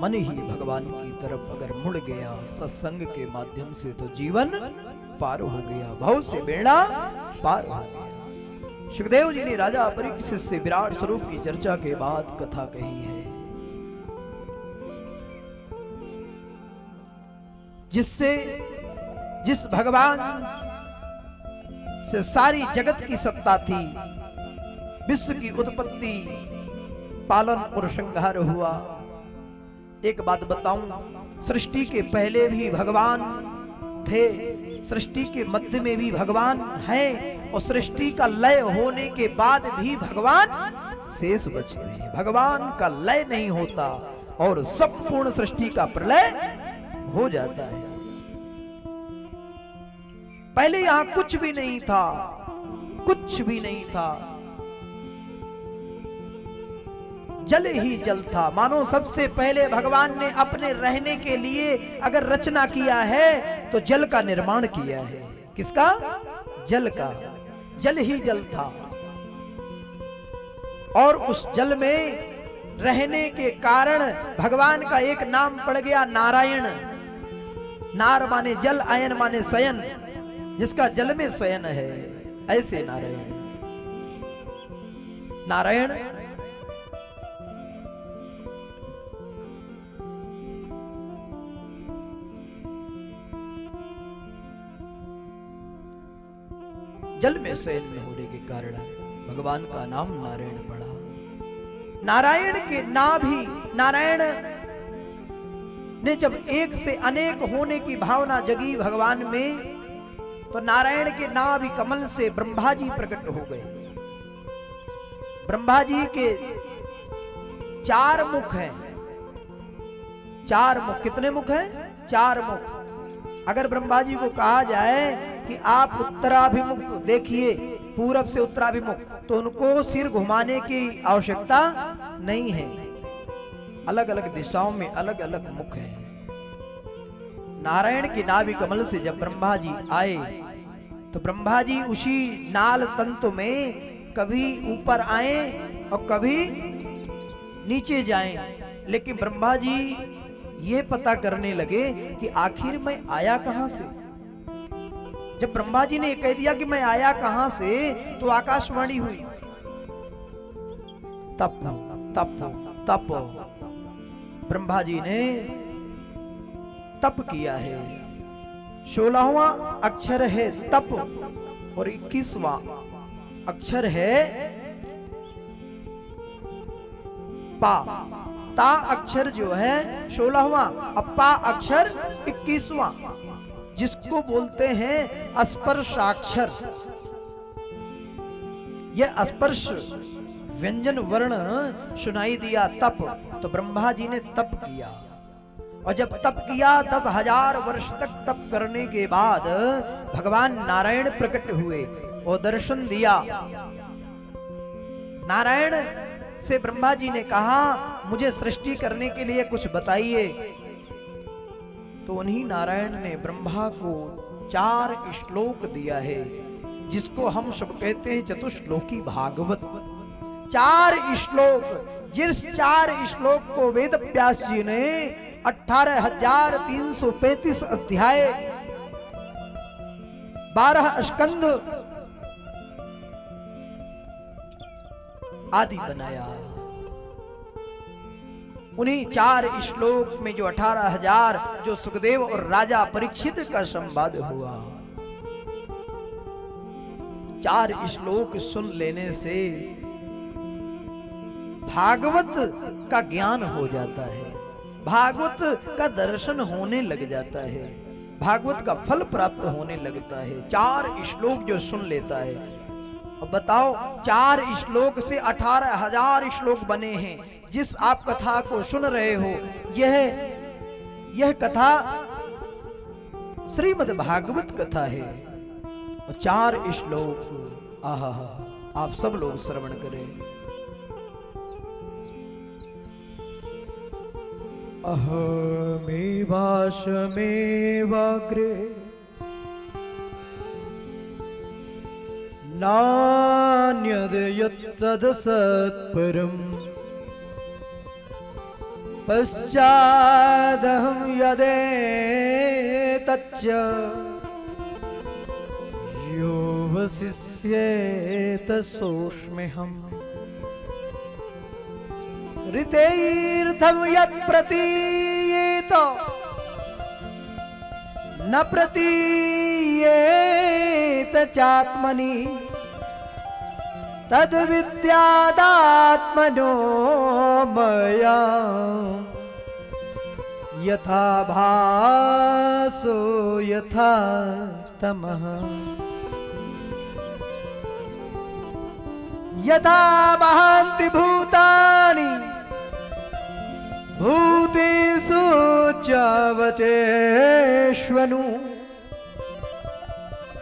मन ही भगवान की तरफ अगर मुड़ गया सत्संग के माध्यम से तो जीवन पार हो गया, भव से बेड़ा पार हो गया। सुखदेव जी ने राजा परीक्षित से विराट स्वरूप की चर्चा के बाद कथा कही है, जिस भगवान से सारी जगत की सत्ता थी, विश्व की उत्पत्ति, पालन और संहार हुआ। एक बात बताऊं, सृष्टि के पहले भी भगवान थे, सृष्टि के मध्य में भी भगवान है, और सृष्टि का लय होने के बाद भी भगवान शेष बचते हैं। भगवान का लय नहीं होता और संपूर्ण सृष्टि का प्रलय हो जाता है। पहले यहां कुछ भी नहीं था, कुछ भी नहीं था, जल ही जल था। मानो सबसे पहले भगवान ने अपने रहने के लिए अगर रचना किया है तो जल का निर्माण किया है। किसका? जल का। जल ही जल था और उस जल में रहने के कारण भगवान का एक नाम पड़ गया नारायण। नार माने जल, आयन माने शयन, जिसका जल में शयन है, ऐसे नारायण। नारायण जल में शयन में होने के कारण भगवान का नाम नारायण पड़ा। नारायण के नाम ही, नारायण ने जब एक से अनेक होने की भावना जगी भगवान में, तो नारायण के नाम ही कमल से ब्रह्मा जी प्रकट हो गए। ब्रह्मा जी के 4 मुख हैं, 4 मुख। कितने मुख हैं? 4 मुख। अगर ब्रह्मा जी को कहा जाए कि आप उत्तराभिमुख देखिए, पूरब से उत्तराभिमुख, तो उनको सिर घुमाने की आवश्यकता नहीं है। अलग अलग दिशाओं में अलग अलग मुख हैं। नारायण के नाभि कमल से जब ब्रह्मा जी आए तो ब्रह्मा जी उसी नाल तंतु में कभी ऊपर आए और कभी नीचे जाएं, लेकिन ब्रह्मा जी ये पता करने लगे कि आखिर मैं आया कहां से। जब ब्रह्मा जी ने कह दिया कि मैं आया कहां से, तो आकाशवाणी हुई, तप तप तप। ब्रह्मा जी ने तप किया है। 16वां अक्षर है तप और 21वां अक्षर है पा। ता अक्षर जो है 16वां, अपा अक्षर 21वां, जिसको बोलते हैं स्पर्शाक्षर। यह स्पर्श व्यंजन वर्ण सुनाई दिया तप, तो ब्रह्मा जी ने तप किया। और जब तप किया 10,000 वर्ष तक तप करने के बाद भगवान नारायण प्रकट हुए और दर्शन दिया। नारायण से ब्रह्मा जी ने कहा मुझे सृष्टि करने के लिए कुछ बताइए। तो उन्हीं नारायण ने ब्रह्मा को 4 श्लोक दिया है, जिसको हम सब कहते हैं चतुश्लोकी भागवत। 4 श्लोक, जिस 4 श्लोक को वेद व्यास जी ने 18,335 अध्याय, 12 स्कंद आदि बनाया। उन्हीं 4 श्लोक में जो 18,000 जो सुखदेव और राजा परीक्षित का संवाद हुआ, 4 श्लोक सुन लेने से भागवत का ज्ञान हो जाता है, भागवत का दर्शन होने लग जाता है, भागवत का फल प्राप्त होने लगता है। 4 श्लोक जो सुन लेता है। अब बताओ, 4 श्लोक से 18,000 श्लोक बने हैं। जिस आप कथा को सुन रहे हो, यह कथा श्रीमद् भागवत कथा है। और 4 श्लोक, आहा, आप सब लोग श्रवण करें। अहमेवाशमेवाग्रे नान्यद् यत्सदसत्परम् पश्चादहं यदे तच्च यो वसिष्येत सोऽस्म्यहम् ऋतेऽर्थं यत् प्रतीयेत न प्रतीयेत चात्मनि तद विद्यादात्मनो मया यथा भासो यथा तमः यथा महान्ति भूतानि भूतेषु चावचेष्वनु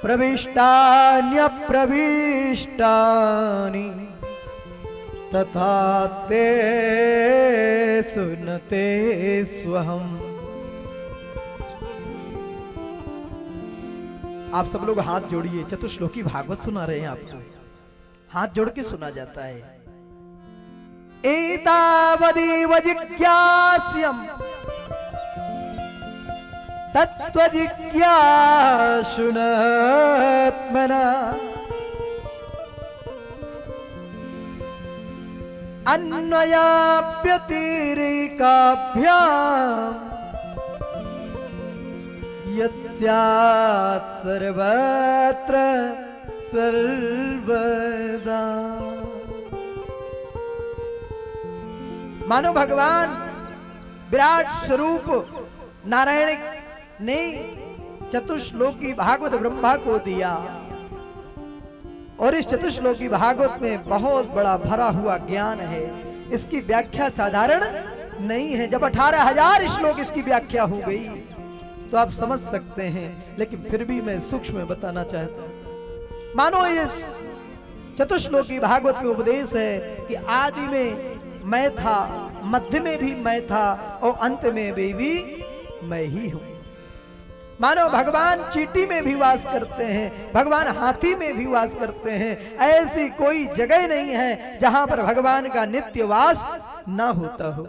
प्रविष्टान्यप्रविष्टानि तथा ते सुनते स्वहम्। आप सब लोग हाथ जोड़िए, चतुश्लोकी भागवत सुना रहे हैं आपको, हाथ जोड़ के सुना जाता है। एतावदेव जिज्ञास्यम् तत्त्वजिज्ञासुनात्मना अन्वयाप्यतिरेकाभ्याम् यत्स्यात् सर्वत्र सर्वदा। मानो भगवान विराट स्वरूप नारायण ने चतुश्लोकी भागवत ब्रह्मा को दिया और इस चतुश्लोकी भागवत में बहुत बड़ा भरा हुआ ज्ञान है। इसकी व्याख्या साधारण नहीं है। जब 18,000 श्लोक इसकी व्याख्या हो गई तो आप समझ सकते हैं, लेकिन फिर भी मैं सूक्ष्म में बताना चाहता हूं। मानो इस चतुश्लोकी भागवत में उपदेश है कि आदि में मैं था, मध्य में भी मैं था और अंत में भी मैं ही हूं। मानो भगवान चींटी में भी वास करते हैं, भगवान हाथी में भी वास करते हैं। ऐसी कोई जगह नहीं है जहां पर भगवान का नित्य वास न होता हो।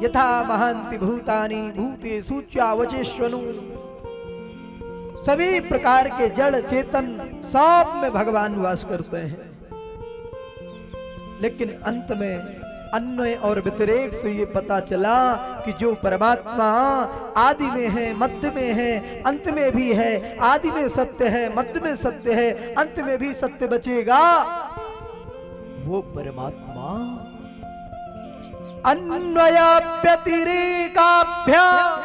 यथा महान्ति भूतानि भूतेषु चावचेष्वनु, सभी प्रकार के जड़ चेतन सब में भगवान वास करते हैं। लेकिन अंत में अन्वय और व्यतिरेक से ये पता चला कि जो परमात्मा आदि में है, मध्य में है, अंत में भी है, आदि में सत्य है, मध्य में सत्य है, अंत में भी सत्य बचेगा, वो परमात्मा अन्वयाप्यतिरेकाभ्याम्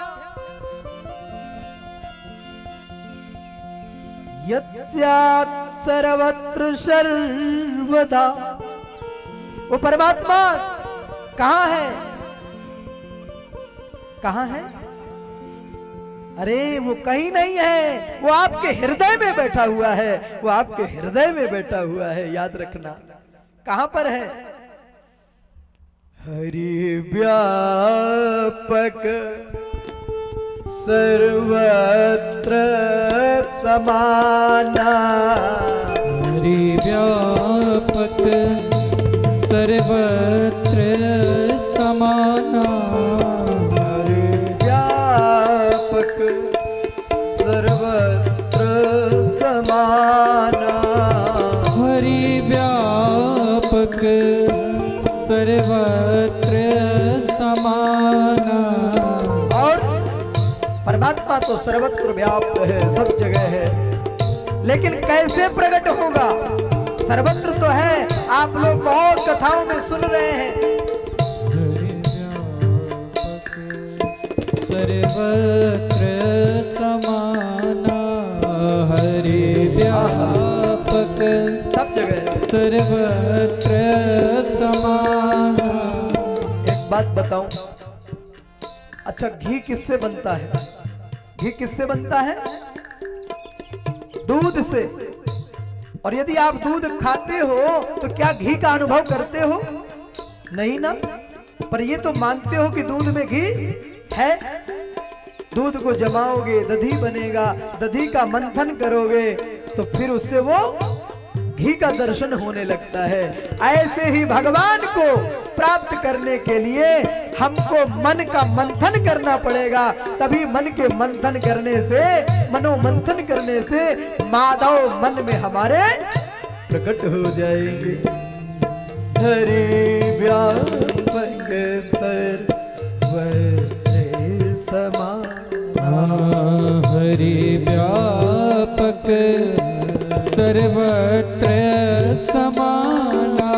यत्स्यात् सर्वत्र सर्वदा। वो परमात्मा कहां है? कहां है? अरे वो कहीं नहीं है, वो आपके हृदय में बैठा हुआ है, वो आपके हृदय में बैठा हुआ है, याद रखना। कहां पर है? हरि व्यापक सर्वत्र समाना, हरि व्यापक सर्वत्र समाना, हरि व्यापक सर्वत्र समाना, हरि व्यापक सर्वत्र समाना। और परमात्मा तो सर्वत्र व्याप्त है, सब जगह है, लेकिन कैसे प्रकट होगा? सर्वत्र तो है, आप लोग बहुत कथाओं में सुन रहे हैं। हरि व्यापक सर्वत्र समाना, हरि व्यापक सब जगह सर्वत्र समाना। एक बात बताऊं, अच्छा घी किससे बनता है? घी किससे बनता है? दूध से। और यदि आप दूध खाते हो तो क्या घी का अनुभव करते हो? नहीं ना। पर ये तो मानते हो कि दूध में घी है। दूध को जमाओगे, दधी बनेगा, दधी का मंथन करोगे तो फिर उससे वो घी का दर्शन होने लगता है। ऐसे ही भगवान को प्राप्त करने के लिए हमको मन का मंथन करना पड़ेगा। तभी मन के मंथन करने से, मनोमंथन करने से माधव मन में हमारे प्रकट हो जाएंगे। हरि व्यापक सर्वत्र समान, हरि व्यापक सर्वत्र समाना।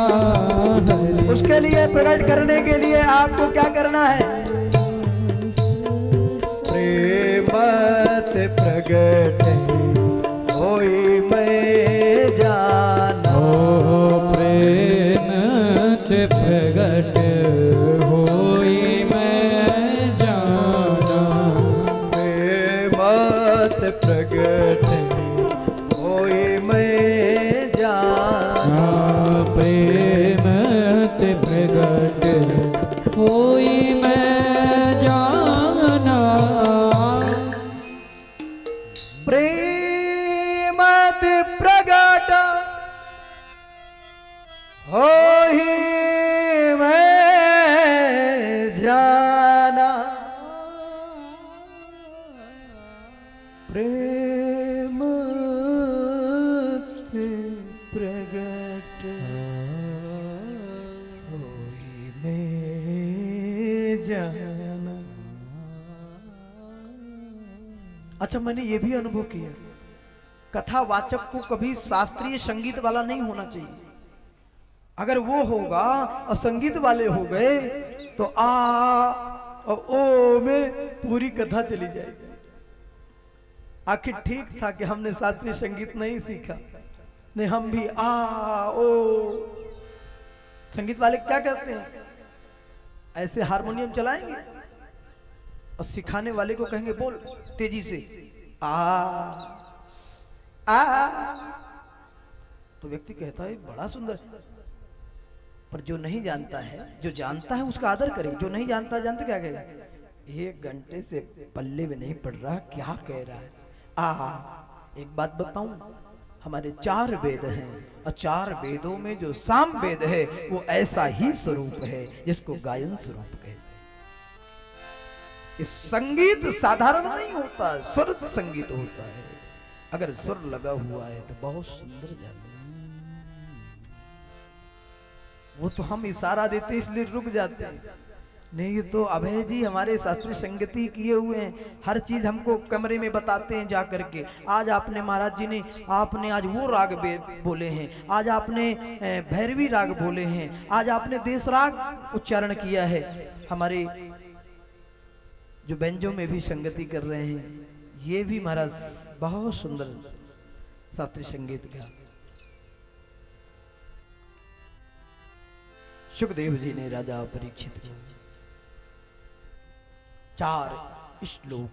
उसके लिए, प्रकट करने के लिए आपको क्या करना है? प्रेमत प्रगट होई मैं जाना, प्रेमत प्रगट होई मैं जाना, प्रेमत प्रगट होई मैं जाना, प्रेमत प्रगट होई मैं जाना, प्रेमत प्रगट होई मैं जाना, प्रेमत प्रगट होई मैं जाना। अच्छा, मैंने ये भी अनुभव किया, कथावाचक को कभी शास्त्रीय संगीत वाला नहीं होना चाहिए। अगर वो होगा और संगीत वाले हो गए तो आ और ओ में पूरी कथा चली जाएगी। आखिर ठीक था कि हमने शास्त्रीय संगीत नहीं सीखा, नहीं हम भी आ ओ। संगीत वाले क्या करते हैं, ऐसे हारमोनियम चलाएंगे और सिखाने वाले को कहेंगे बोल तेजी से आ तो व्यक्ति कहता है बड़ा सुंदर, पर जो नहीं जानता है, जो जानता है उसका आदर करे, जो नहीं जानता, जानते क्या कहेगा, 1 घंटे से पल्ले में नहीं पड़ रहा, क्या कह रहा है। एक बात बताऊं, हमारे 4 वेद हैं और 4 वेदों में जो साम वेद है वो ऐसा ही स्वरूप है जिसको गायन स्वरूप कहते हैं। इस संगीत साधारण नहीं होता, स्वर संगीत होता है। अगर स्वर लगा हुआ है तो बहुत सुंदर जाता है। वो तो हम इशारा देते इसलिए रुक जाते हैं, नहीं ये तो अभय जी हमारे शास्त्रीय संगति किए हुए हैं, हर चीज हमको कमरे में बताते हैं जा करके। आज आपने महाराज जी ने, आपने आज वो राग बोले हैं, आज आपने भैरवी राग बोले हैं, आज आपने देश राग उच्चारण किया है। हमारे जो बेंजों में भी संगति कर रहे हैं, ये भी महाराज बहुत सुंदर शास्त्रीय संगीत का। सुखदेव जी ने राजा परीक्षित को 4 श्लोक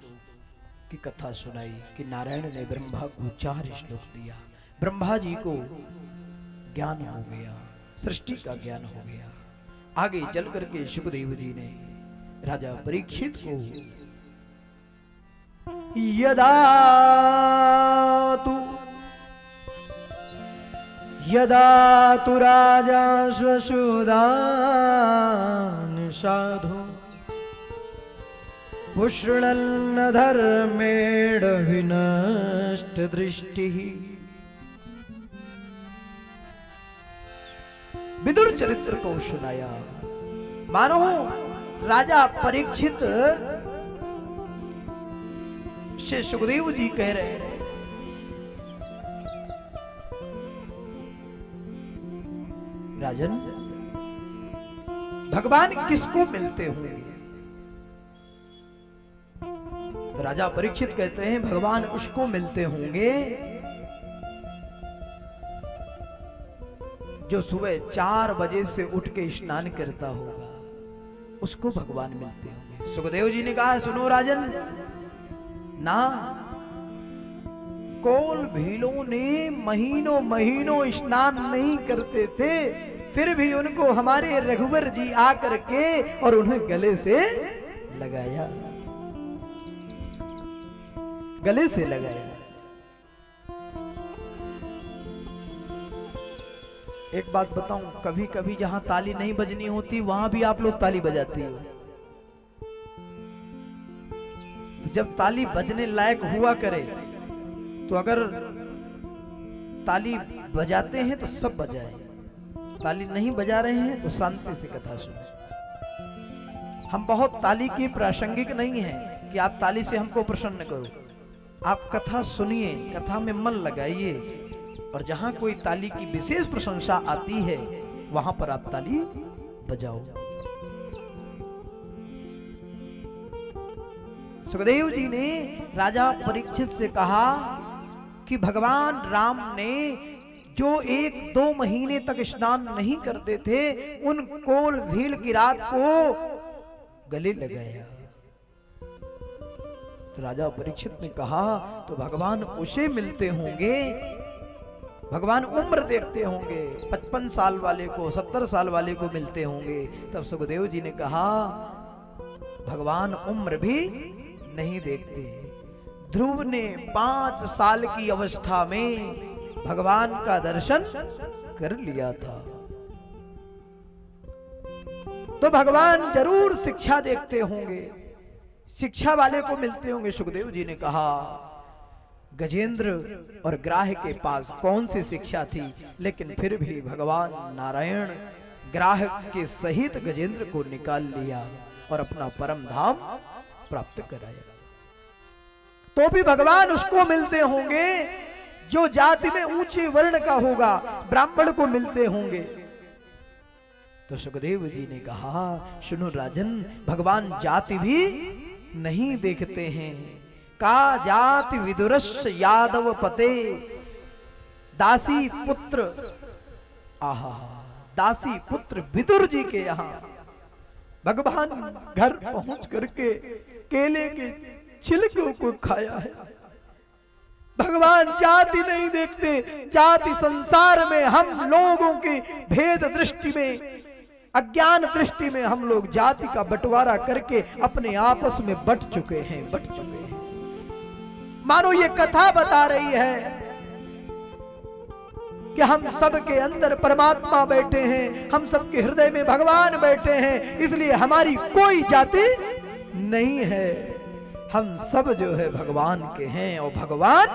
की कथा सुनाई कि नारायण ने ब्रह्मा को 4 श्लोक दिया। ब्रह्मा जी को ज्ञान हो गया, सृष्टि का ज्ञान हो गया। आगे चल करके सुखदेव जी ने राजा परीक्षित को यदा तु राजा स्वसुदान साधु पुष्णन्न धर्मेण विनष्ट दृष्टि। विदुर चरित्र को सुनाया। मानो राजा परीक्षित से सुखदेव जी कह रहे हैं, राजन भगवान किसको मिलते होंगे? तो राजा परीक्षित कहते हैं भगवान उसको मिलते होंगे जो सुबह 4 बजे से उठ के स्नान करता होगा, उसको भगवान मिलते होंगे। सुखदेव जी ने कहा सुनो राजन, ना कोल भीलों ने महीनों महीनों स्नान नहीं करते थे, फिर भी उनको हमारे रघुवर जी आकर के और उन्हें गले से लगाया, गले से लगाया। एक बात बताऊं, कभी कभी जहां ताली नहीं बजनी होती वहां भी आप लोग ताली बजाती हो। जब ताली बजने लायक हुआ करे तो अगर ताली बजाते हैं तो सब बजाएं, ताली नहीं बजा रहे हैं तो शांति से कथा सुने। हम बहुत ताली की प्रासंगिक नहीं है कि आप ताली से हमको प्रसन्न करो। आप कथा सुनिए, कथा में मन लगाइए, और जहां कोई ताली की विशेष प्रशंसा आती है वहां पर आप ताली बजाओ। सुखदेव जी ने राजा परीक्षित से कहा कि भगवान राम ने जो 1-2 महीने तक स्नान नहीं करते थे, उन कोल भील की रात को गले लगाया। तो राजा परीक्षित ने कहा तो भगवान उसे मिलते होंगे, भगवान उम्र देखते होंगे, 55 साल वाले को 70 साल वाले को मिलते होंगे। तब सुखदेव जी ने कहा भगवान उम्र भी नहीं देखते। ध्रुव ने 5 साल की अवस्था में भगवान का दर्शन कर लिया था। तो भगवान जरूर शिक्षा देखते होंगे, शिक्षा वाले को मिलते होंगे। सुखदेव जी ने कहा गजेंद्र और ग्राह के पास कौन सी शिक्षा थी, लेकिन फिर भी भगवान नारायण ग्राह के सहित गजेंद्र को निकाल लिया और अपना परम धाम प्राप्त कराया। तो भी भगवान उसको मिलते होंगे जो जाति में ऊंचे वर्ण का होगा, ब्राह्मण को मिलते होंगे। तो सुखदेव जी ने कहा सुनो राजन, भगवान जाति भी नहीं देखते हैं। का जाति विदुरस्य यादव पते दासी पुत्र, आहा दासी पुत्र विदुर जी के यहाँ भगवान घर पहुंच करके केले के छिलकों को खाया है। भगवान जाति नहीं देखते। जाति संसार में हम लोगों की भेद दृष्टि में, अज्ञान दृष्टि में हम लोग जाति का बंटवारा करके अपने आपस में बट चुके हैं। मानो ये कथा बता रही है कि हम सबके अंदर परमात्मा बैठे हैं, हम सबके हृदय में भगवान बैठे हैं, इसलिए हमारी कोई जाति नहीं है। हम सब जो है भगवान के हैं और भगवान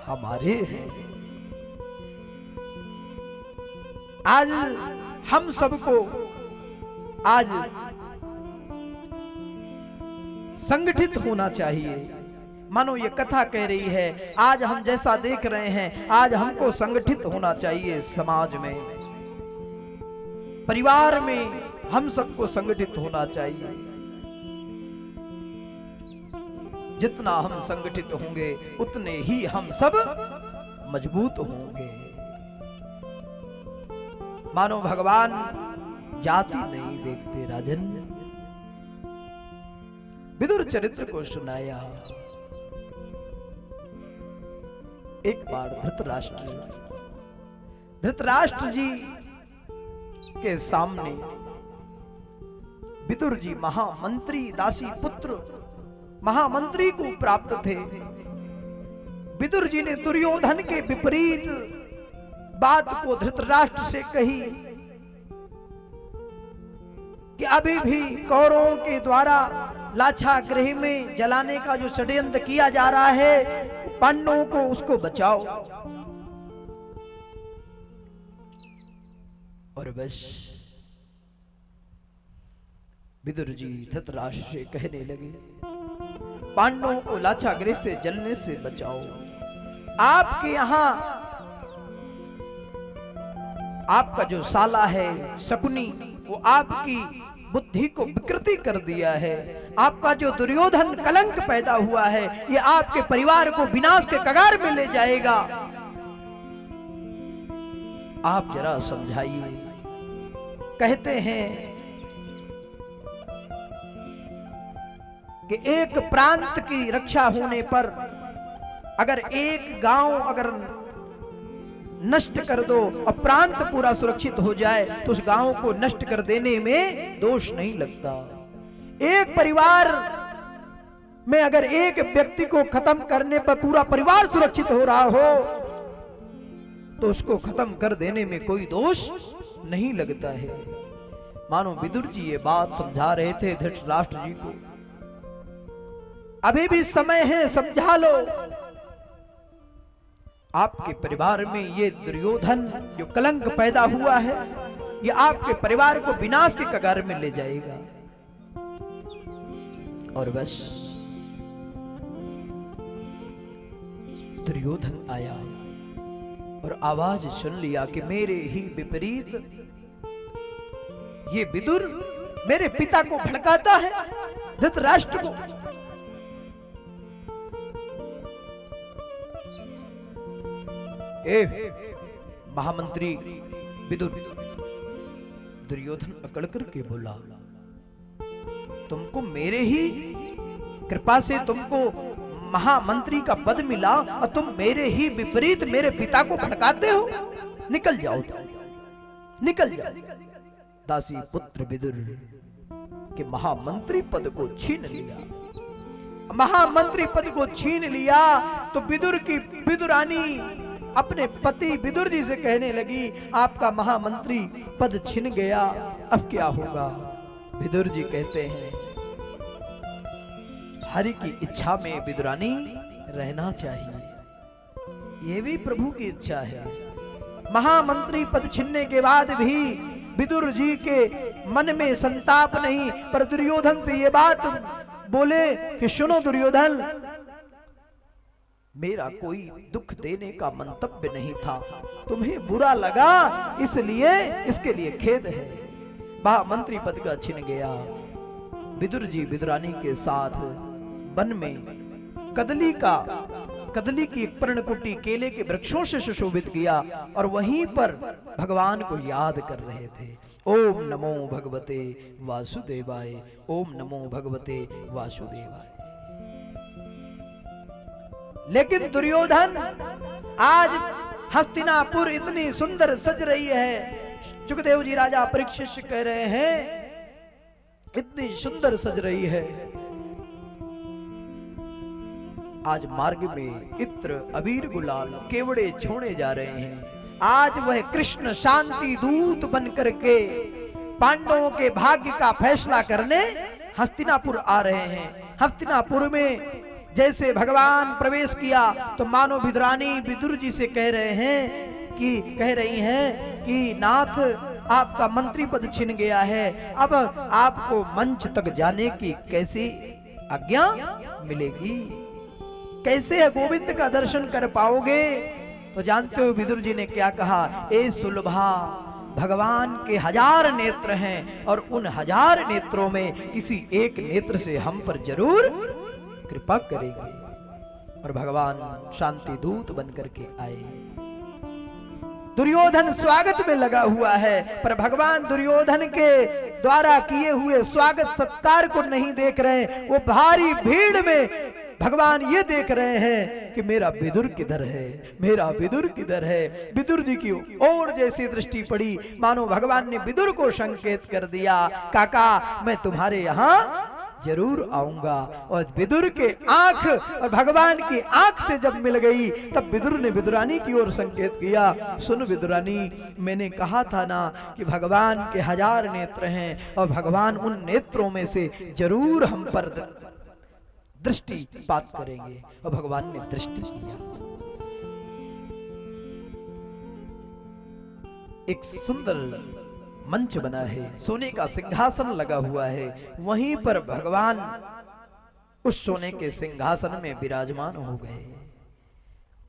हमारे हैं। आज हम सबको आज संगठित होना चाहिए। मानो ये कथा कह रही है आज हम जैसा देख रहे हैं, आज हमको संगठित होना चाहिए। समाज में, परिवार में हम सबको संगठित होना चाहिए। जितना हम संगठित होंगे उतने ही हम सब मजबूत होंगे। मानो भगवान जाति नहीं देखते। राजन विदुर चरित्र को सुनाया। एक बार धृतराष्ट्र जी के सामने विदुर जी महामंत्री, दासी पुत्र महामंत्री को प्राप्त थे। विदुर जी ने दुर्योधन के विपरीत बात को धृतराष्ट्र से कही कि अभी भी कौरवों के द्वारा लाक्षागृह में जलाने का जो षड्यंत्र किया जा रहा है, पांडवों को उसको बचाओ। और बस विदुर जी धृतराष्ट्र से कहने लगे पांडवों को लाक्षागृह से जलने से बचाओ। आपके यहां आपका जो साला है शकुनी, वो आपकी बुद्धि को विकृति कर दिया है। आपका जो दुर्योधन कलंक पैदा हुआ है, ये आपके परिवार को विनाश के कगार में ले जाएगा। आप जरा समझाइए। कहते हैं कि एक प्रांत की रक्षा होने पर अगर एक गांव अगर नष्ट कर दो और प्रांत पूरा सुरक्षित हो जाए तो उस गांव को नष्ट कर देने में दोष नहीं लगता। एक परिवार में अगर एक व्यक्ति को खत्म करने पर पूरा परिवार सुरक्षित हो रहा हो तो उसको खत्म कर देने में कोई दोष नहीं लगता है। मानो विदुर जी ये बात समझा रहे थे धृतराष्ट्र जी को, अभी भी समय है, समझा लो। आपके परिवार में ये दुर्योधन जो कलंक पैदा हुआ है, ये आपके परिवार को विनाश के कगार में ले जाएगा। और बस दुर्योधन आया और आवाज सुन लिया कि मेरे ही विपरीत ये विदुर मेरे पिता को भड़काता है, धृतराष्ट्र को। महामंत्री विदुर, दुर्योधन अकड़ करके बोला, तुमको मेरे ही कृपा से तुमको महामंत्री का पद मिला और तुम मेरे ही विपरीत मेरे पिता को भड़काते हो? निकल जाओ, निकल जाओ। दासी पुत्र विदुर के महामंत्री पद को छीन लिया। महामंत्री पद को छीन लिया तो विदुर की विदुरानी अपने पति विदुर जी से कहने लगी, आपका महामंत्री पद छिन गया, अब क्या होगा? विदुर जी कहते हैं, हरि की इच्छा में विदुरानी रहना चाहिए, ये भी प्रभु की इच्छा है। महामंत्री पद छिनने के बाद भी विदुर जी के मन में संताप नहीं, पर दुर्योधन से ये बात बोले कि सुनो दुर्योधन, मेरा कोई दुख देने का मंतव्य नहीं था, तुम्हें बुरा लगा इसलिए इसके लिए खेद है। महामंत्री पद का छिन गया। विदुर जी विदुरानी के साथ वन में कदली की एक पर्णकुटी केले के वृक्षों से सुशोभित किया और वहीं पर भगवान को याद कर रहे थे। ओम नमो भगवते वासुदेवाय, ओम नमो भगवते वासुदेवाय। लेकिन दुर्योधन, आज हस्तिनापुर इतनी सुंदर सज रही है, सुखदेव जी राजा परीक्षित से कह रहे हैं, इतनी सुंदर सज रही है। आज मार्ग में इत्र अबीर गुलाल केवड़े छोड़े जा रहे हैं। आज वह कृष्ण शांति दूत बनकर के पांडवों के भाग्य का फैसला करने हस्तिनापुर आ रहे हैं। हस्तिनापुर में जैसे भगवान प्रवेश किया तो मानो विदुरानी विदुर जी से कह रही हैं कि नाथ, आपका मंत्री पद छिन गया है, अब आपको मंच तक जाने की कैसी आज्ञा मिलेगी? कैसे गोविंद का दर्शन कर पाओगे? तो जानते हो विदुर जी ने क्या कहा? ए सुलभा, भगवान के 1000 नेत्र हैं और उन 1000 नेत्रों में किसी एक नेत्र से हम पर जरूर कृपा करेंगे। और भगवान शांति दूत बनकर के आए। दुर्योधन स्वागत में लगा हुआ है, पर भगवान दुर्योधन के द्वारा किए हुए स्वागत सत्कार को नहीं देख रहे। वो भारी भीड़ में भगवान ये देख रहे हैं कि मेरा विदुर किधर है, मेरा विदुर किधर है। विदुर जी की ओर जैसी दृष्टि पड़ी, मानो भगवान ने विदुर को संकेत कर दिया, काका मैं तुम्हारे यहाँ जरूर आऊंगा। और विदुर के आंख और भगवान की आंख से जब मिल गई, तब विदुर ने विदुरानी की ओर संकेत किया, सुन विदुरानी, मैंने कहा था ना कि भगवान के 1000 नेत्र हैं और भगवान उन नेत्रों में से जरूर हम पर दृष्टिपात करेंगे। और भगवान ने दृष्टि किया। एक सुंदर मंच बना है, सोने का सिंहासन लगा हुआ है, वहीं पर भगवान उस सोने के सिंहासन में विराजमान हो गए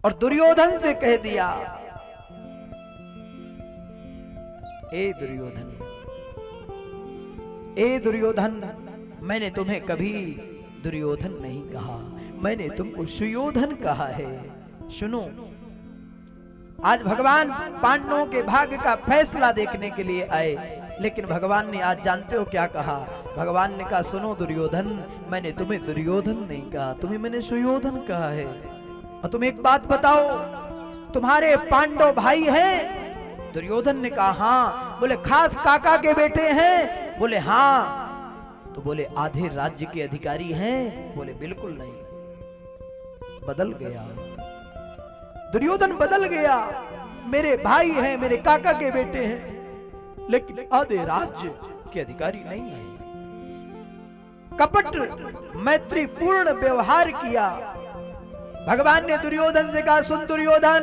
और दुर्योधन से कह दिया, ए दुर्योधन, मैंने तुम्हें कभी दुर्योधन नहीं कहा, मैंने तुमको सुयोधन कहा है। सुनो, आज भगवान पांडवों के भाग्य का फैसला देखने के लिए आए, लेकिन भगवान ने आज जानते हो क्या कहा? भगवान ने कहा, सुनो दुर्योधन, मैंने तुम्हें दुर्योधन नहीं कहा, तुम्हें मैंने सुयोधन कहा है। और तुम एक बात बताओ, तुम्हारे पांडव भाई हैं? दुर्योधन ने कहा हाँ। बोले खास काका के बेटे हैं? बोले हाँ। तो बोले आधे राज्य के अधिकारी हैं? बोले बिल्कुल नहीं। बदल गया, दुर्योधन बदल गया। मेरे भाई हैं, मेरे काका के बेटे हैं, लेकिन आधे राज्य के अधिकारी नहीं है। कपट मैत्री पूर्ण व्यवहार किया। भगवान ने दुर्योधन से कहा, सुन दुर्योधन,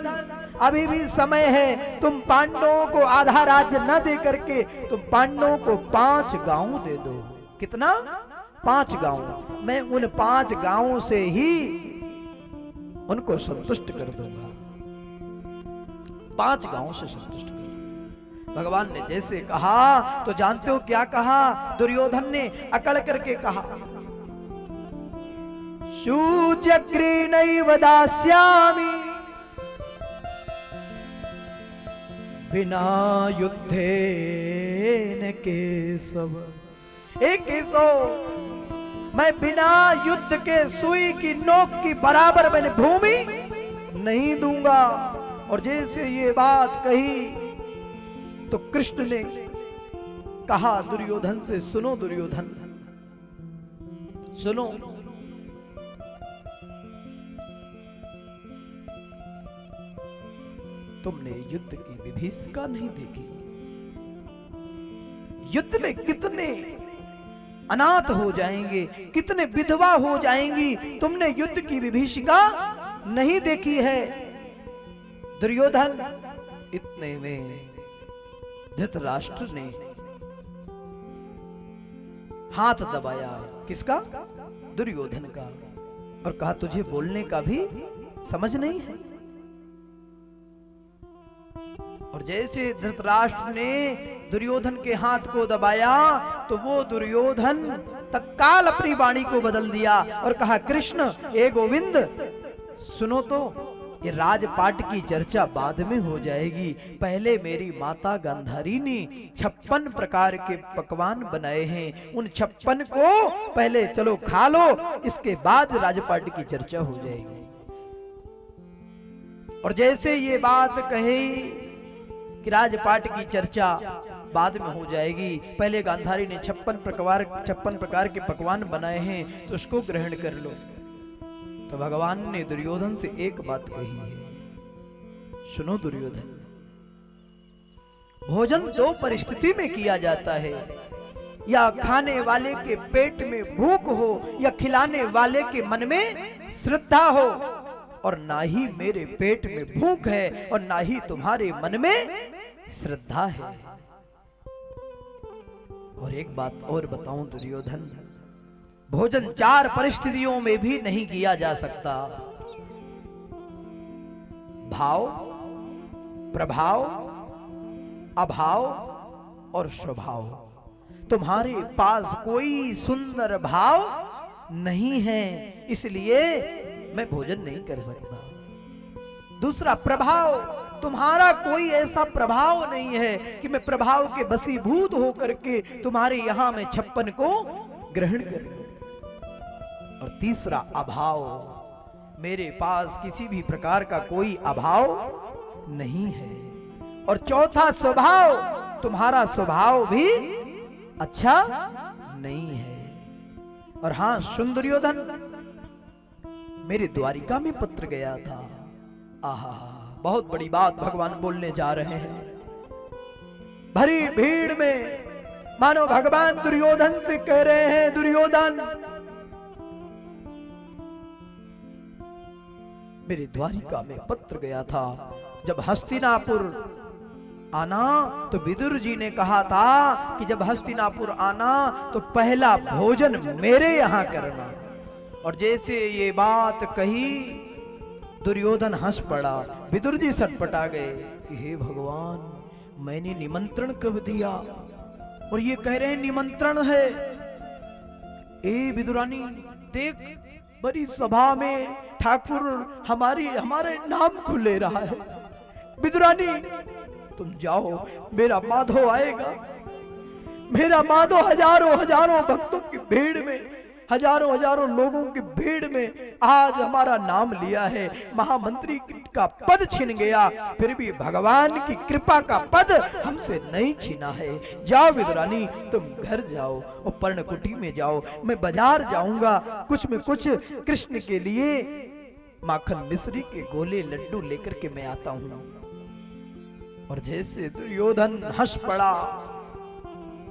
अभी भी समय है, तुम पांडवों को आधा राज्य न दे करके तुम पांडवों को 5 गांव दे दो। कितना? 5 गांव। मैं उन 5 गांवों से ही उनको संतुष्ट कर दूंगा। 5 गांवों से संतुष्ट कर। भगवान ने जैसे कहा तो जानते हो क्या कहा? दुर्योधन ने अकड़ करके कहा, शूचक्रीनैव दास्यामि बिना युद्धेन केशव। एक केशव, मैं बिना युद्ध के सुई की नोक की बराबर मैंने भूमि नहीं दूंगा। और जैसे ये बात कही तो कृष्ण ने कहा दुर्योधन से, सुनो दुर्योधन, सुनो, तुमने युद्ध की विभीषिका नहीं देखी। युद्ध में कितने अनाथ हो जाएंगे, कितने विधवा हो जाएंगी, तुमने युद्ध की विभीषिका नहीं देखी है। दुर्योधन, इतने में धृतराष्ट्र ने हाथ दबाया। किसका? दुर्योधन का। और कहा, तुझे बोलने का भी समझ नहीं है। और जैसे धृतराष्ट्र ने दुर्योधन के हाथ को दबाया तो वो दुर्योधन तत्काल अपनी वाणी को बदल दिया और कहा, कृष्ण, ए गोविंद, सुनो तो, ये राजपाट की चर्चा बाद में हो जाएगी। पहले मेरी माता गांधारी ने 56 प्रकार के पकवान बनाए हैं, उन 56 को पहले चलो खा लो, इसके बाद राजपाट की चर्चा हो जाएगी। और जैसे ये बात कही कि राजपाट की चर्चा बाद में हो जाएगी, पहले गांधारी ने 56 प्रकार के पकवान बनाए हैं, तो उसको ग्रहण कर लो। तो भगवान ने दुर्योधन से एक बात कही है, सुनो दुर्योधन, भोजन 2 परिस्थिति में किया जाता है, या खाने वाले के पेट में भूख हो या खिलाने वाले के मन में श्रद्धा हो। और ना ही मेरे पेट में भूख है और ना ही तुम्हारे मन में श्रद्धा है। और एक बात और बताऊं दुर्योधन, भोजन 4 परिस्थितियों में भी नहीं किया जा सकता। भाव, प्रभाव, अभाव और स्वभाव। तुम्हारे पास कोई सुंदर भाव नहीं है, इसलिए मैं भोजन नहीं कर सकता। दूसरा, प्रभाव, तुम्हारा कोई ऐसा प्रभाव नहीं है कि मैं प्रभाव के बसीभूत होकर के तुम्हारे यहां में 56 को ग्रहण कर लूं। और तीसरा, अभाव, मेरे पास किसी भी प्रकार का कोई अभाव नहीं है। और चौथा, स्वभाव, तुम्हारा स्वभाव भी अच्छा नहीं है। और हां सुन दुर्योधन, मेरे द्वारिका में पत्र गया था। आहा, बहुत बड़ी बात भगवान बोलने जा रहे हैं। भरी भीड़ में मानो भगवान दुर्योधन से कह रहे हैं, दुर्योधन, मेरे द्वारिका में पत्र गया था। जब हस्तिनापुर आना तो विदुर जी ने कहा था कि जब हस्तिनापुर आना तो पहला भोजन मेरे यहां करना। और जैसे ये बात कही दुर्योधन हंस पड़ा। विदुर जी सटपटा गए कि हे भगवान, मैंने निमंत्रण कब दिया और ये कह रहे हैं निमंत्रण है। ए विदुरानी, देख बड़ी सभा में ठाकुर हमारे नाम को ले रहा है। विदुरानी, तुम जाओ, मेरा माधव आएगा। मेरा माधव हजारों भक्तों की भीड़ में, हजारों लोगों की भीड़ में आज हमारा नाम लिया है। महामंत्री का पद छिन गया, फिर भी भगवान की कृपा का पद हमसे नहीं छीना है। जाओ विदुरानी, तुम घर जाओ और पर्णकुटी में जाओ। मैं बाजार जाऊंगा, कुछ में कुछ कृष्ण के लिए माखन मिश्री के गोले लड्डू लेकर के मैं आता हूं। और जैसे दुर्योधन हंस पड़ा,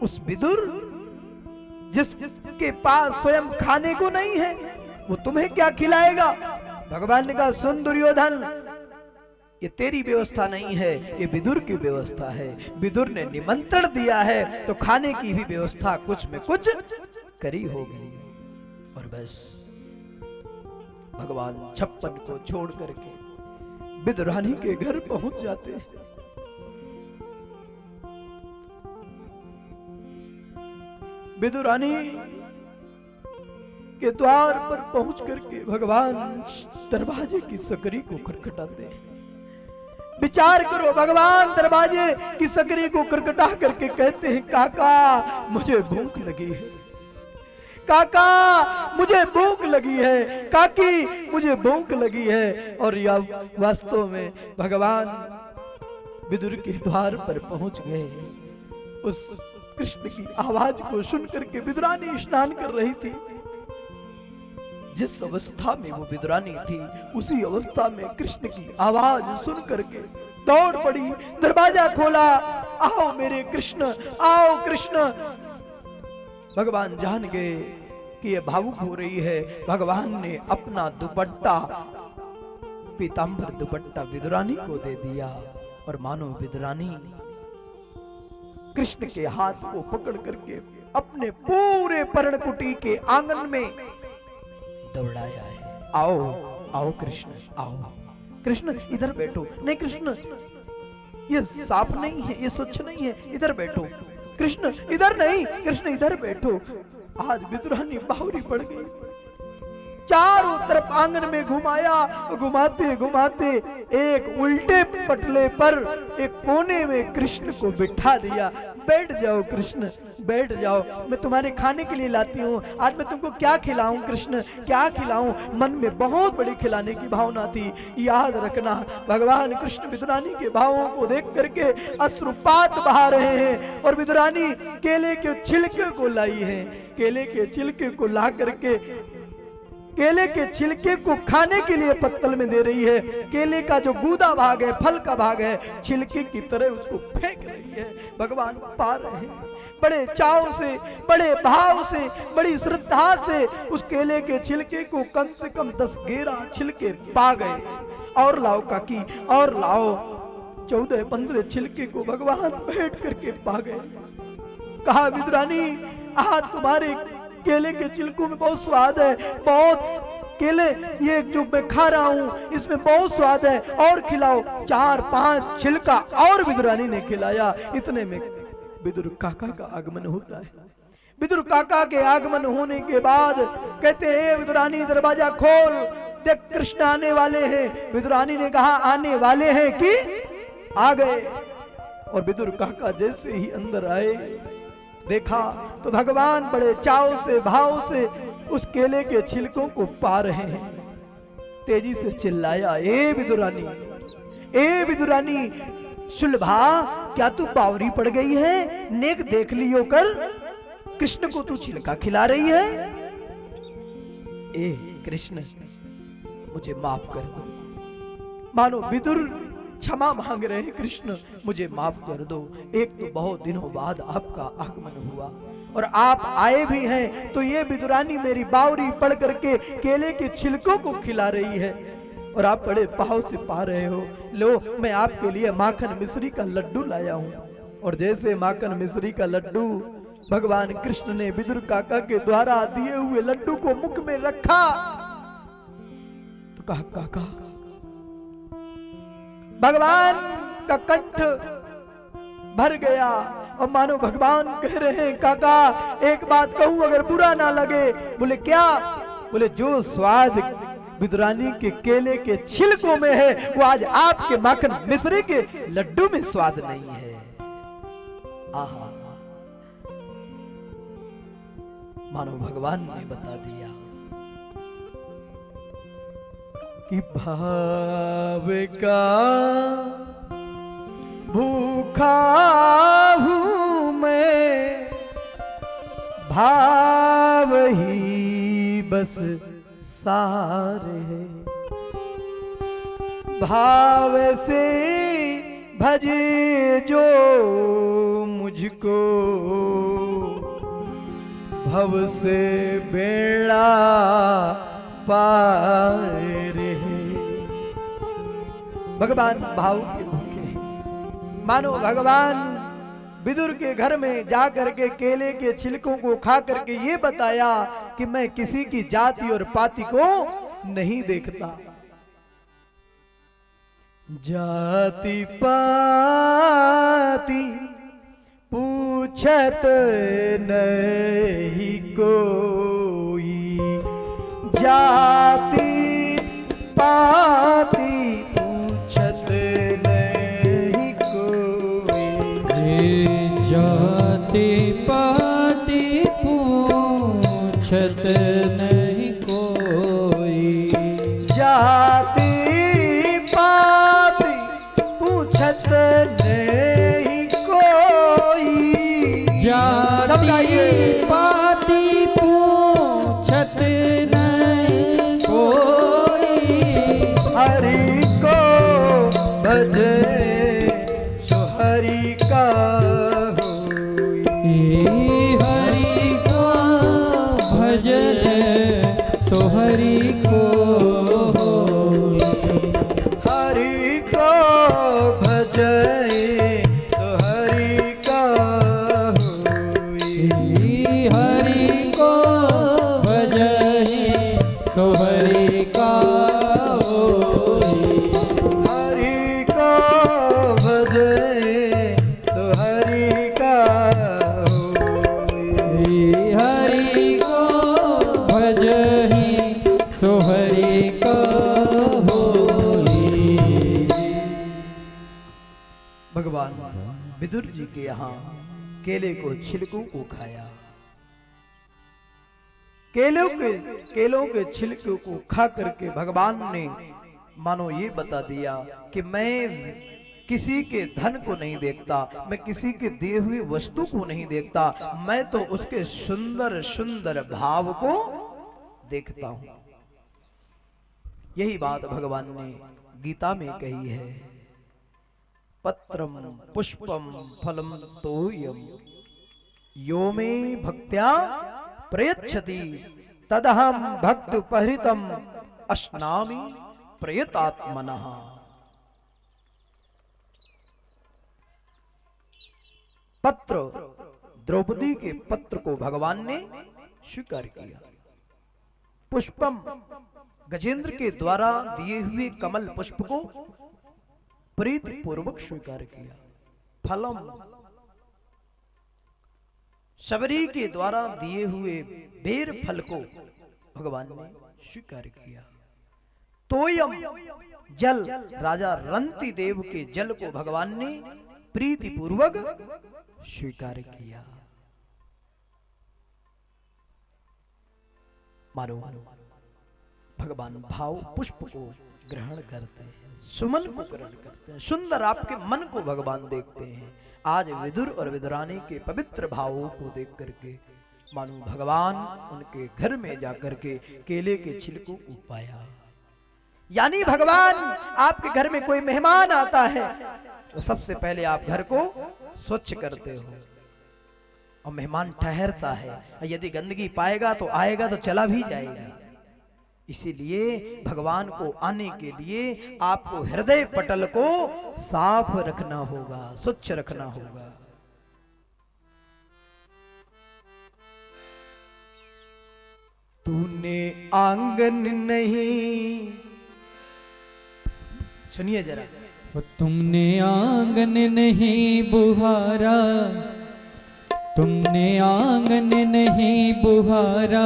उस विदुर जिसके पास स्वयं खाने को नहीं है वो तुम्हें क्या खिलाएगा। भगवान ने कहा सुन दुर्योधन, ये तेरी व्यवस्था नहीं है, ये विदुर की व्यवस्था है। विदुर ने निमंत्रण दिया है तो खाने की भी व्यवस्था कुछ में कुछ करी होगी। और बस भगवान 56 को छोड़ करके विदुरानी के घर पहुंच जाते हैं। विदुरानी के द्वार पर पहुंच करके भगवान दरवाजे की सकरी को खटखटाते हैं। विचार करो, भगवान दरवाजे की सकरी को खटखटा करके कहते हैं काका मुझे भूख लगी है, काका मुझे भूख लगी है, काकी मुझे भूख लगी है। और यह वास्तव में भगवान विदुर के द्वार पर पहुंच गए। उस कृष्ण की आवाज को सुन करके विदुरानी स्नान कर रही थी। जिस अवस्था में वो विदुरानी थी उसी अवस्था में कृष्ण की आवाज सुन करके दौड़ पड़ी, दरवाजा खोला, आओ मेरे कृष्ण, आओ कृष्ण। भगवान जान गए कि ये भावुक हो रही है। भगवान ने अपना दुपट्टा, पीतांबर दुपट्टा विदुरानी को दे दिया और मानो विदुरानी कृष्ण के हाथ को पकड़ करके अपने पूरे पर्णकुटी के आंगन में दौड़ाया है। आओ आओ कृष्ण, आओ कृष्ण इधर बैठो। नहीं कृष्ण ये साफ नहीं है, ये स्वच्छ नहीं है, इधर बैठो। कृष्ण इधर नहीं, कृष्ण इधर बैठो। आज विदुरानी बाहुरी पड़ गई। चारों तरफ आंगन में घुमाया, घुमाते घुमाते एक उल्टे पटले पर एक कोने में कृष्ण को बिठा दिया। बैठ जाओ कृष्ण, बैठ जाओ, मैं तुम्हारे खाने के लिए लाती हूँ। आज मैं तुमको क्या खिलाऊं कृष्ण, क्या खिलाऊं। मन में बहुत बड़ी खिलाने की भावना थी। याद रखना भगवान कृष्ण विदुरानी के भावों को देख करके अश्रुपात बहा रहे हैं। और विदुरानी केले के छिलके को लाई है, केले के छिलके को ला करके केले के छिलके को खाने के लिए पत्तल में दे रही है। केले का जो गूदा भाग है, फल का भाग है, छिलके की तरह उसको फेंक रही है। भगवान पा रहे हैं। बड़े चाव से, बड़े भाव से, बड़ी श्रद्धा से उस केले के छिलके को कम से कम 10-11 छिलके पा गए। और लाओ काकी, और लाओ। 14-15 छिलके को भगवान बैठ करके पा गए। कहा विदुरानी आज तुम्हारे केले के छिलकों में बहुत स्वाद है, बहुत केले ये जो मैं खा रहा हूँ इसमें बहुत स्वाद है, और खिलाओ। 4-5 छिलका और विदुरानी ने खिलाया। इतने में विदुर काका का आगमन होता है। विदुर काका के आगमन होने के बाद कहते हैं विदुरानी दरवाजा खोल, देख कृष्ण आने वाले हैं। विदुरानी ने कहा आने वाले हैं कि आ गए। और विदुर काका जैसे ही अंदर आए देखा तो भगवान बड़े चाव से, भाव से उस केले के छिलकों को पा रहे हैं। तेजी से चिल्लाया ए विदुरानी, ए विदुरानी सुलभा, क्या तू बावरी पड़ गई है? नेक देख लियो कर, कृष्ण को तू छिलका खिला रही है। ए कृष्ण मुझे माफ कर दो। मानो विदुर क्षमा मांग रहे हैं, कृष्ण मुझे माफ कर दो। एक तो बहुत दिनों बाद आपका आगमन हुआ और आप आए भी हैं तो ये विदुरानी मेरी बावरी पड़ करके केले के छिलकों को खिला रही है और आप बड़े भाव से पा रहे हो। लो मैं आपके लिए माखन मिश्री का लड्डू लाया हूँ। और जैसे माखन मिश्री का लड्डू भगवान कृष्ण ने विदुर काका के द्वारा दिए हुए लड्डू को मुख में रखा तो कहा काका। भगवान का कंठ भर गया और मानो भगवान कह रहे हैं काका एक बात कहूं अगर बुरा ना लगे। बोले क्या? बोले जो स्वाद विदुरानी के केले के छिलकों में है वो आज आपके माखन मिश्री के लड्डू में स्वाद नहीं है। आहा, मानो भगवान ने बता दिया कि भाव का भूखा हूं मैं, भाव ही बस सार है। भाव से भजे जो मुझको भव से बेड़ा पार रे। भगवान भाव के भूखे हैं। मानो भगवान विदुर के घर में जा करके केले के छिलकों को खा करके ये बताया कि मैं किसी की जाति और पाति को नहीं देखता। जाति पाति पूछत नहीं कोई, जाति पाति पूछत नहीं कोई, जाति पाति पूछत नहीं कोई, जाति पाति पूछत नहीं कोई, जाति पाति पूछत नहीं कोई, हरि को भजे सो हरि का होई, हरि को भजन सो हरि को होई, हरि को भजे तो हरि का होई, हरि को भजहि सो हरि का होई, हरि को भजे तो हरि का होई, हरि को भजहि सो हरि का होई। भगवान विदुर जी के यहाँ केले को छिलकों को खाया। केलों के छिलकों को खा करके भगवान ने मानो ये बता दिया कि मैं किसी के धन को नहीं देखता, मैं किसी के दिए हुए वस्तु को नहीं देखता, मैं तो उसके सुंदर सुंदर भाव को देखता हूं। यही बात भगवान ने गीता में कही है, पत्रम पुष्पम फलम तोयम यो मे भक्त्या प्रयच्छति तदहम भक्त परितम अश्नामि प्रयतात्मनः। पत्र, द्रौपदी के पत्र को भगवान ने स्वीकार किया। पुष्पम, गजेंद्र के द्वारा दिए हुए कमल पुष्प को प्रीति पूर्वक स्वीकार किया। फलम, शबरी के द्वारा दिए हुए बेर फल को भगवान ने स्वीकार किया। तोयम, जल, राजा रंती देव के जल को भगवान ने प्रीति पूर्वक स्वीकार किया। मानो भगवान भाव पुष्प को ग्रहण करते हैं, सुमन को ग्रहण करते हैं, सुंदर आपके मन को भगवान देखते हैं। आज विदुर और विदुरानी के पवित्र भावों को देख करके मानो भगवान उनके घर में जाकर के केले के छिलकों को पाया। यानी भगवान आपके घर में कोई मेहमान आता है तो सबसे पहले आप घर को स्वच्छ करते हो, और मेहमान ठहरता है, यदि गंदगी पाएगा तो आएगा तो चला भी जाएगा। इसीलिए भगवान को आने के लिए आपको हृदय पटल को साफ रखना होगा, स्वच्छ रखना होगा। तूने आंगन नहीं, सुनिए जरा, तुमने आंगन नहीं बुहारा, तुमने आंगन नहीं बुहारा,